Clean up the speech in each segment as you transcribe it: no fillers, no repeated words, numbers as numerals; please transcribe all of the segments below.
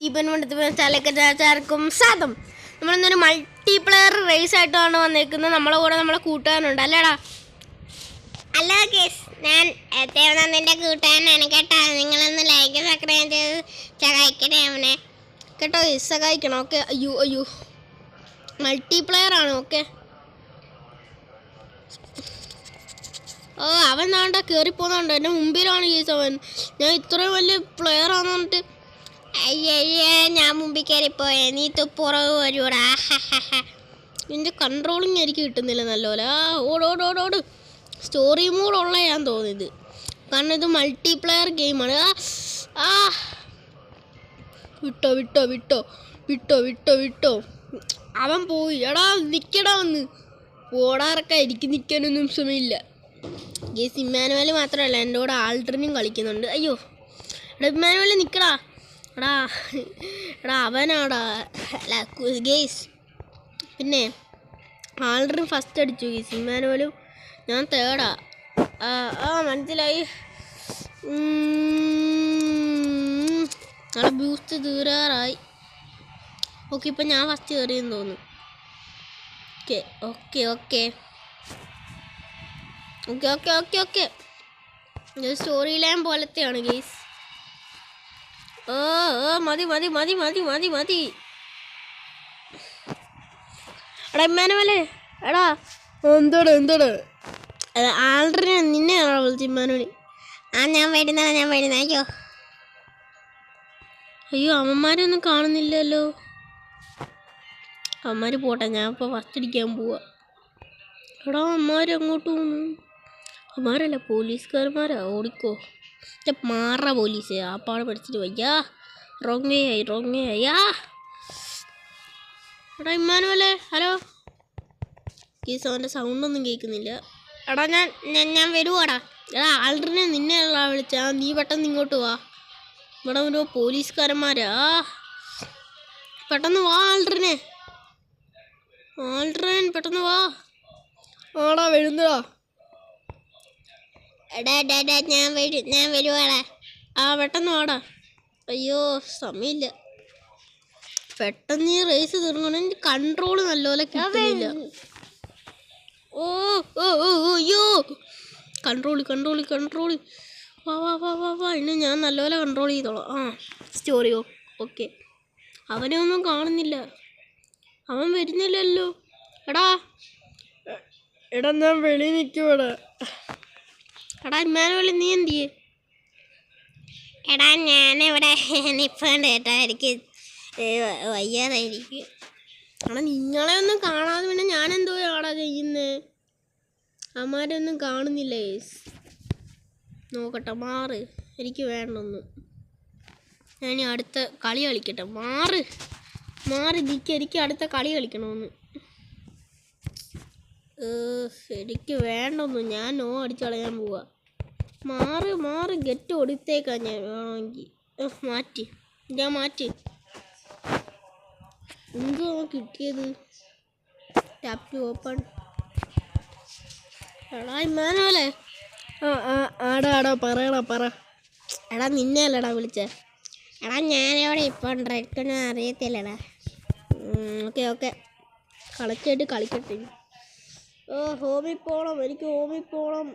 ഇപ്പം ചാലക്കും സാധം നമ്മളിന്നൊരു multiplayer raise ആയിട്ടാണ് വന്നേക്കുന്നത്. നമ്മളെ കൂടെ നമ്മളെ കൂട്ടുകാരനുണ്ട് അല്ലേടാ? ഹലോ കേസ്, ഞാൻ നിന്റെ കൂട്ടുകാരനാണ് കേട്ടോ. നിങ്ങളൊന്ന് ലൈക്ക് സബ്സ്ക്രൈബ് ചെയ്ത് സഹായിക്കണേ അവനെ കേട്ടോ. സഹായിക്കണം. ഓക്കെ. അയ്യോ അയ്യോ, മൾട്ടിപ്ലെയർ ആണ്. ഓക്കെ. ഓ, അവൻ നാണ്ട കയറിപ്പോന്നുണ്ട്. എൻ്റെ മുമ്പിലാണ് കേസ് അവൻ. ഞാൻ ഇത്രയും വലിയ പ്ലെയർ ആണെന്ന് പറഞ്ഞിട്ട് അയ്യയ്യേ, ഞാൻ മുമ്പിൽ കയറിപ്പോയെ, നീ പുറകു വരൂടാ. എൻ്റെ കൺട്രോളിങ് എനിക്ക് കിട്ടുന്നില്ല നല്ലപോലെ. ഓടോടോടോട്. സ്റ്റോറി മോഡുള്ള ഞാൻ തോന്നിയത്, കാരണം ഇത് മൾട്ടിപ്ലെയർ ഗെയിമാണ്. വിട്ടോ വിട്ടോ വിട്ടോ വിട്ടോ വിട്ടോ വിട്ടോ. അവൻ പോയി. എടാ നിൽക്കടാ, വന്ന് ഓടാറൊക്കെ എനിക്ക് നിൽക്കാനൊന്നും സമയമില്ല. ഗേസ് ഇമ്മാനുവൽ മാത്രമല്ല, എൻ്റെ കൂടെ ആൾട്രനും കളിക്കുന്നുണ്ട്. അയ്യോ എടാ ഇമ്മാനുവൽ നിൽക്കടാ. എടാ എടാ അവനാടാ. അല്ല ഗേസ്, പിന്നെ ആൾട്രൻ ഫസ്റ്റ് അടിച്ചു ഗേസ്, ഇമ്മാനുവലും ഞാൻ തേർഡാ. മനസ്സിലായി. നാളെ ബൂസ്റ്റ് തീരാറായി. ഓക്കെ, ഇപ്പം ഞാൻ ഫസ്റ്റ് കയറിയെന്ന് തോന്നുന്നു. Okay okay okay okay okay okay okay story line പോലത്തെയാണ് ഗെയ്സ്. മതി മതി മതി മതി മതി മതി. എടാ ഇമ്മാനുവലേ, എടാ എന്തോട് എന്തോട് ആൾറെഡി നിന്നെയാണോ വിളിച്ചു ഇമ്മാനുവൽ? ഞാൻ വരുന്ന. അയ്യോ അയ്യോ, അവന്മാരൊന്നും കാണുന്നില്ലല്ലോ. അവന്മാർ പോട്ടെ, ഞാൻ ഇപ്പോൾ ഫസ്റ്റ് അടിക്കാൻ പോവാ. എടാ അവന്മാർ അങ്ങോട്ട് പോകുന്നു. അവന്മാരല്ല, പോലീസുകാരന്മാരാ. ഓടിക്കോ. മാറ പോലീസ്. ആ പാട് പഠിച്ചിട്ട് വയ്യാ. റോങ്ങയാ. എടാ ഇമ്മാനുവലേ, ഹലോ. കേസ് അവൻ്റെ സൗണ്ടൊന്നും കേൾക്കുന്നില്ല. എടാ ഞാൻ വരുവാടാ. എടാ ആൾറെഡി നിന്നെയല്ല വിളിച്ചാ, നീ പെട്ടെന്ന് ഇങ്ങോട്ട് വാ. ഇവിടെ ഒരു പോലീസുകാരന്മാരാ. പെട്ടെന്ന് വാ ആൾട്രൻ പെട്ടെന്ന് വാ. ആടാ വരുന്നടാ. എടാ ഞാൻ വരുവാടാ. പെട്ടെന്ന് വാടാ. അയ്യോ സമയമില്ല. പെട്ടെന്ന് ഈ റേസ് തീർക്കണം. എനിക്ക് കൺട്രോൾ നല്ലപോലെ കിട്ടുന്നില്ല. അയ്യോ, കൺട്രോൾ. വാ. ഇനി ഞാൻ നല്ലപോലെ കൺട്രോൾ ചെയ്തോളാം. സ്റ്റോറിയോ ഓക്കെ. അവനെ ഒന്നും കാണുന്നില്ല. അവൻ വരുന്നില്ലല്ലോ. എടാ ഞാൻ വെളി നിൽക്കുവാടാ. എടാ ഇമ്മാനുവൽ നീ എന്തിയേ? എടാ ഞാനിവിടെ നിൽപ്പുണ്ട് കേട്ടോ, എനിക്ക് വയ്യാതായിരിക്കും. എടാ നിങ്ങളെ ഒന്നും കാണാതെ പിന്നെ ഞാൻ എന്തോ ആടാ ചെയ്യുന്നേ? അമ്മാരൊന്നും കാണുന്നില്ല. നോക്കട്ടെ, മാറ്. എനിക്ക് വേണ്ടൊന്നും. ഞാൻ അടുത്ത കളി കളിക്കട്ടെ. മാറ് നിൽക്കുക. എനിക്ക് അടുത്ത കളി കളിക്കണമെന്ന്. എനിക്ക് വേണ്ടൊന്നും. ഞാൻ നോ അടിച്ച് കളയാൻ പോവാ. മാറ് ഗെറ്റ് കൊടുത്തേക്കാം ഞാൻ വേണമെങ്കിൽ. മാറ്റി. എന്തോ കിട്ടിയത്? Tap to open. എടാ ഇമ്മാനുവലേ. ആടാ പറ. എടാ നിന്നെ അല്ലടാ വിളിച്ചേ. എടാ ഞാനിവിടെ ഇപ്പോൾ എനിക്കൊന്നും അറിയത്തില്ലടാ. ഓക്കെ കളിക്കട്ടെ. ഹോമിൽ പോകണം. എനിക്ക് ഹോമിൽ പോകണം.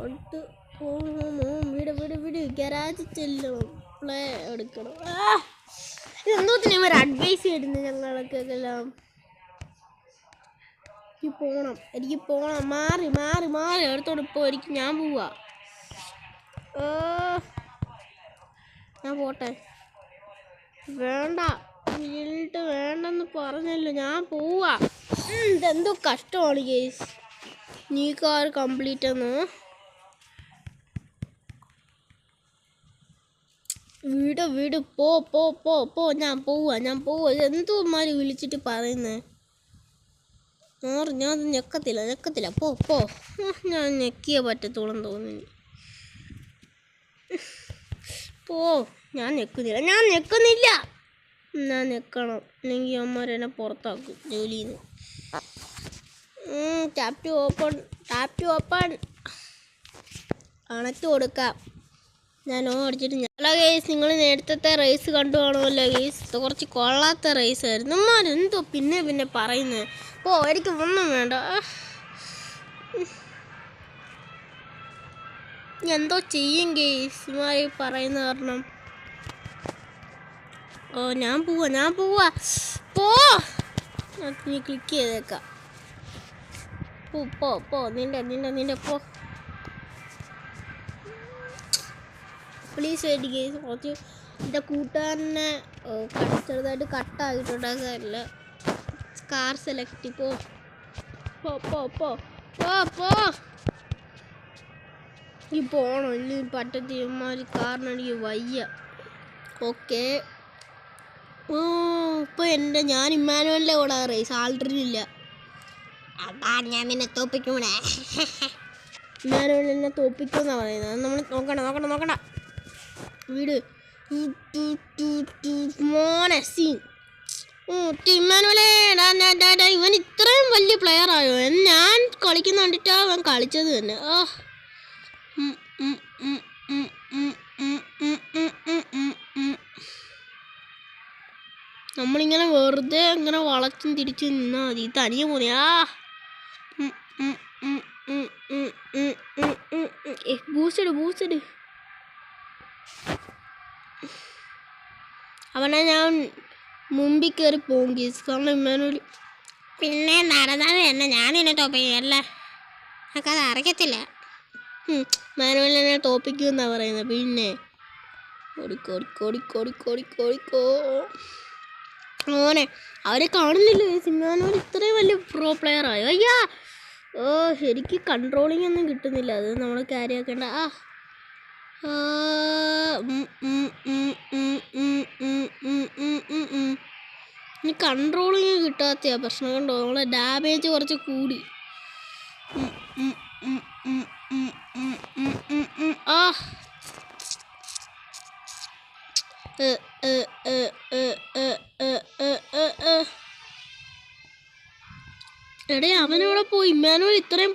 അടുത്ത് വീട് ഗരാജ് ചെല്ലണം. പ്ലേ എടുക്കണം. ഇതെന്തോത്തിന് ഇവർ അഡ്വൈസ് ചെയ്യുന്നു ഞങ്ങൾക്കെല്ലാം? എനിക്ക് പോകണം. മാറി അടുത്തോടെ ഇപ്പോൾ ഞാൻ പോവാ. ഞാൻ പോട്ടെ. വേണ്ട വീട്ട് വേണ്ടെന്ന് പറഞ്ഞല്ലോ. ഞാൻ പോവാ. ഇതെന്തോ കഷ്ടമാണ് കേസ്. നീ കാർ കംപ്ലീറ്റ് എന്ന് വീട് പോ. ഞാൻ പോവാ. എന്തോ മാതിരി വിളിച്ചിട്ട് പറയുന്നേ? ഞാൻ ഞെക്കത്തില്ല. പോ. ഞാൻ ഞെക്കിയേ പറ്റത്തോളം തോന്നി. പോ. ഞാൻ ഞെക്കുന്നില്ല. ഞാൻ ഞെക്കണം. അല്ലെങ്കിൽ അമ്മമാരെന്നെ പുറത്താക്കും ജോലിയിൽ നിന്ന്. Tap to open. അണച്ചു കൊടുക്കാം. ഞാൻ ഓടിച്ചിട്ട് ഹലോ ഗേസ്, നിങ്ങൾ നേരത്തെ റേസ് കണ്ടു കാണുമല്ലോ ഗേസ്. ഇത് കുറച്ച് കൊള്ളാത്ത റേസ് ആയിരുന്നു. എന്തോ പിന്നെ പറയുന്നത്. എനിക്ക് ഒന്നും വേണ്ട. എന്തോ ചെയ്യും ഗേസ് ഇമാരി പറയുന്ന കാരണം. ഞാൻ പോവാ നീ ക്ലിക്ക് ചെയ്തേക്കാം. പോ നിന്റെ പോ. Please wait guys. കുറച്ച് എൻ്റെ കൂട്ടുകാരനെ ചെറുതായിട്ട് കട്ടായിട്ടുണ്ടാകാറില്ല. കാർ സെലക്ട് പോ. ഈ പോണോ ഇനി പറ്റത്തിമാര് കാറിനെനിക്ക് വയ്യ. ഓക്കെ. ഇപ്പം ഞാൻ ഇമ്മാനുവലിൻ്റെ കൂടെ റേസ് ആൾട്ടറിനില്ല. അതാ ഞാൻ നിന്നെ തോപ്പിക്കൂടെ. ഇമ്മാനുവലിനെ തോപ്പിക്കുമെന്നാണ് പറയുന്നത്. അത് നമ്മൾ നോക്കണ്ട വീട് മോനെ സീൻ. ഇമ്മാനുവലേ ഇവൻ ഇത്രയും വലിയ പ്ലെയർ ആയോ? ഞാൻ കളിക്കുന്ന കണ്ടിട്ടാ അവൻ കളിച്ചത് തന്നെ. നമ്മളിങ്ങനെ വെറുതെ ഇങ്ങനെ വളച്ചും തിരിച്ചു നിന്നാ മതി. തനിയെ പോന്നെയാ. ബൂസ്റ്റഡ് അവനെ ഞാൻ മുമ്പിൽ കയറി പോകും ഗീസ്. കാരണം ഇമ്മാനുവൽ പിന്നെ നടന്നത് തന്നെ ഞാൻ നിന്നെ തോപ്പിക്കല്ലേ. എനിക്കത് അറിയത്തില്ല. ഇമ്മാനുവലിനെ തോപ്പിക്കുമെന്നാ പറയുന്നത്. പിന്നെ ഓടിക്കോ മോനെ അവരെ കാണുന്നില്ല. ഇമ്മാനുവൽ ഇത്രയും വലിയ പ്രോ പ്ലെയർ ആയോ? അയ്യാ ശരിക്ക് കൺട്രോളിങ് ഒന്നും കിട്ടുന്നില്ല. അത് നമ്മൾ കാര്യമാക്കേണ്ട. ഇനി കൺട്രോളിങ് കിട്ടാത്ത പ്രശ്നം കൊണ്ടോ നമ്മളെ ഡാമേജ് കുറച്ച് കൂടി. എടേ അവനവിടെ പോയി. ഇമ്മാനുവൽ ഇത്രയും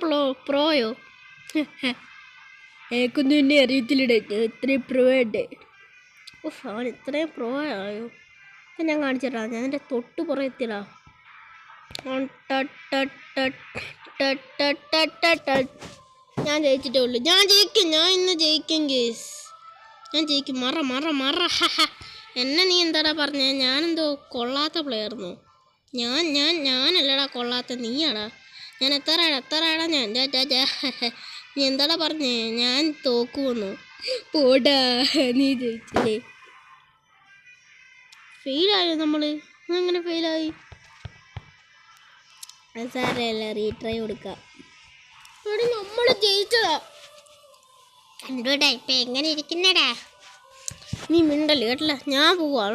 പ്രോയോ? എനിക്കൊന്നും എന്നെ അറിയത്തില്ലടേ. ഇത്രയും പ്രോ ഉണ്ട്. അവൻ ഇത്രയും പ്രോ ആയോ? ഞാൻ കാണിച്ചിട്ടാ. ഞാൻ എൻ്റെ തൊട്ട് പുറത്തെത്തിടാ. ഞാൻ ജയിച്ചിട്ടേ ഉള്ളൂ. ഞാൻ ഇന്ന് ജയിക്കും ഗേസ്. ഞാൻ ജയിക്കും. മറ എന്നെ നീ എന്താടാ പറഞ്ഞേ? ഞാനെന്തോ കൊള്ളാത്ത പ്ലെയർന്നോ? ഞാനല്ലടാ കൊള്ളാത്ത, നീയാടാ. ഞാൻ എത്രടാ ഞാൻ നീ എന്താടാ പറഞ്ഞേ? ഞാൻ തോക്കുവന്നു. പോടാ, നീ ജയിച്ചില്ലേ. ഫെയിലായോ നമ്മള്? അങ്ങനെ ഫെയിലായി. സാരല്ല, റീട്രൈ കൊടുക്കാം. നമ്മൾ ജയിച്ചതാ. കണ്ടൂടാ ഇപ്പൊ എങ്ങനെ ഇരിക്കുന്നടാ. നീ മിണ്ടല്ലേ കേട്ടില്ല. ഞാൻ പോവാ.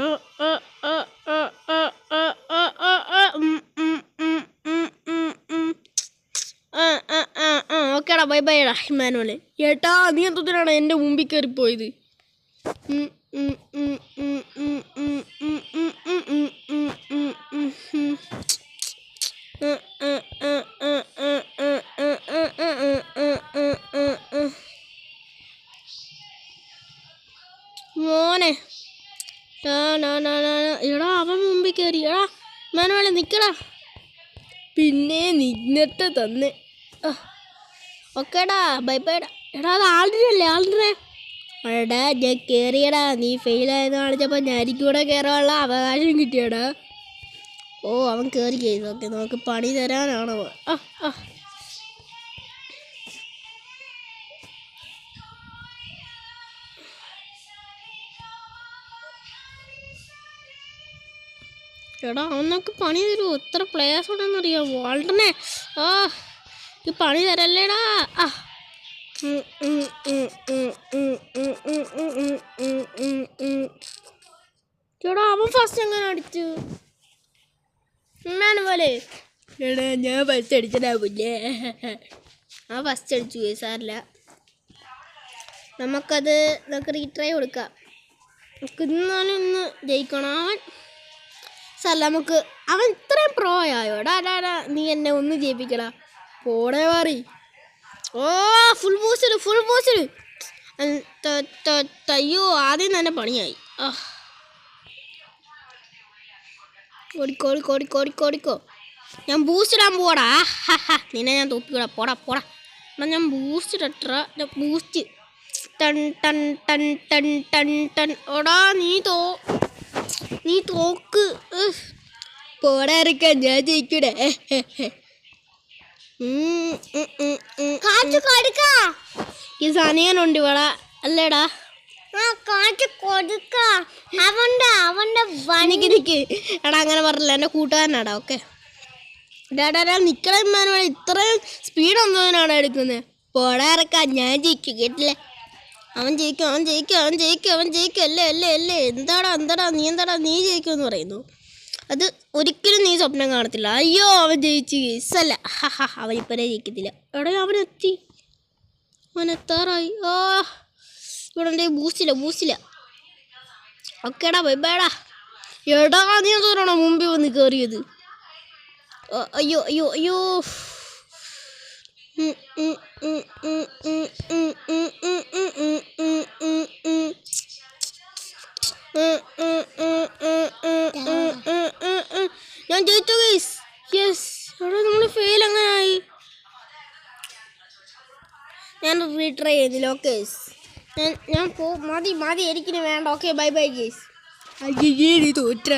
ഓക്കേടാ, ബൈ ഇമ്മാനുവൽ. ഏട്ടാ നീ എന്തിനാണ് എൻ്റെ മുമ്പിൽ കയറിപ്പോയത്? മോനെ എടാ അവൻ മുമ്പിൽ കയറി. എടാ ഇമ്മാനുവൽ നിൽക്കടാ. പിന്നെ നിന്നിട്ട് തന്നെ. ഓക്കേടാ, ബൈടാ. എടാ അത് ആൾറെഡി എടാ ഞാൻ കയറിയടാ. നീ ഫെയിലായെന്ന് കാണിച്ചപ്പോൾ ഞാനിക്ക് കൂടെ കയറാനുള്ള അവകാശം കിട്ടിയടാ. അവൻ കയറി ചെയ്തു. ഓക്കെ, നമുക്ക് പണി തരാനാണോ? എടാ അവൻ നമുക്ക് പണി തരുമോ? എത്ര പ്ലേയേഴ്സ് ഉണ്ടെന്നറിയാമോ? വാൾട്ടനെ ഈ പണി തരല്ലേടാ. ചേടാ അവൻ ഫസ്റ്റ് എങ്ങനെ അടിച്ചു? പോലെ എടാ ഞാൻ ഫസ്റ്റ് അടിച്ചതാവില്ലേ? ഫസ്റ്റ് അടിച്ചു. സാറില്ല, നമുക്ക് റീട്രൈ കൊടുക്കാം. നമുക്ക് ഇന്ന് ജയിക്കണം. സാറല്ല, അവൻ ഇത്രയും പ്രോ ആയോ? ഡാ നീ എന്നെ ഒന്ന് ജയിപ്പിക്കടാ. പോടേ മാറി. Full boost. അയ്യോ ആദ്യം തന്നെ പണിയായി. ഓടിക്കോ. ഞാൻ ബൂസ്റ്റ് ഇടാൻ പോടാ. നിന്നെ ഞാൻ തോപ്പിക്കൂടാ. പോടാ എന്നാ ഞാൻ ബൂസ്റ്റ് ഇടട്ടാ. ബൂസ്റ്റ് ടൺ ടൺ ടൺ ടൺ ടൺ ടൺ. ഓടാ നീ തോക്ക്. പോടാ ഇറക്കാൻ ഞാൻ ജയിക്കൂടെ. ഈ സനിയനുണ്ട് ഇവിടെ അല്ലേടാ. നിക്ക് എടാ അങ്ങനെ പറഞ്ഞില്ല, എൻ്റെ കൂട്ടുകാരനാടാ. ഓക്കെ ഡാടാ നിക്കണ ഇത്രയും സ്പീഡ് ഒന്നതിനാണ് എടുക്കുന്നത്. പോടാ ഇറക്കാൻ ഞാൻ ജയിക്കും കേട്ടില്ലേ. അവൻ ജയിക്കും. അല്ലേ എന്താടാ നീ ജയിക്കുമെന്ന് പറയുന്നു. അത് ഒരിക്കലും നീ സ്വപ്നം കാണത്തില്ല. അയ്യോ അവൻ ജയിച്ചു കേസല്ല. അവനിപ്പനെ ജയിക്കത്തില്ല. എടാ അവനെത്താറായി. ഇവിടെ ബൂസ്റ്റില്ല. ഓക്കേടാ ബൈബാടാ. എടാ നീ എന്തോരാണോ മുമ്പിൽ വന്ന് കയറിയത്. അയ്യോ ഞാൻ ജയിച്ചു ഗൈസ്. യെസ്. എടാ നമ്മൾ ഫെയിൽ അങ്ങനായി. ഞാൻ റീട്രൈ ചെയ്തില്ല. ഓക്കെ ഞാൻ മതി എനിക്കിനി വേണ്ട. Okay bye guys. തോറ്റ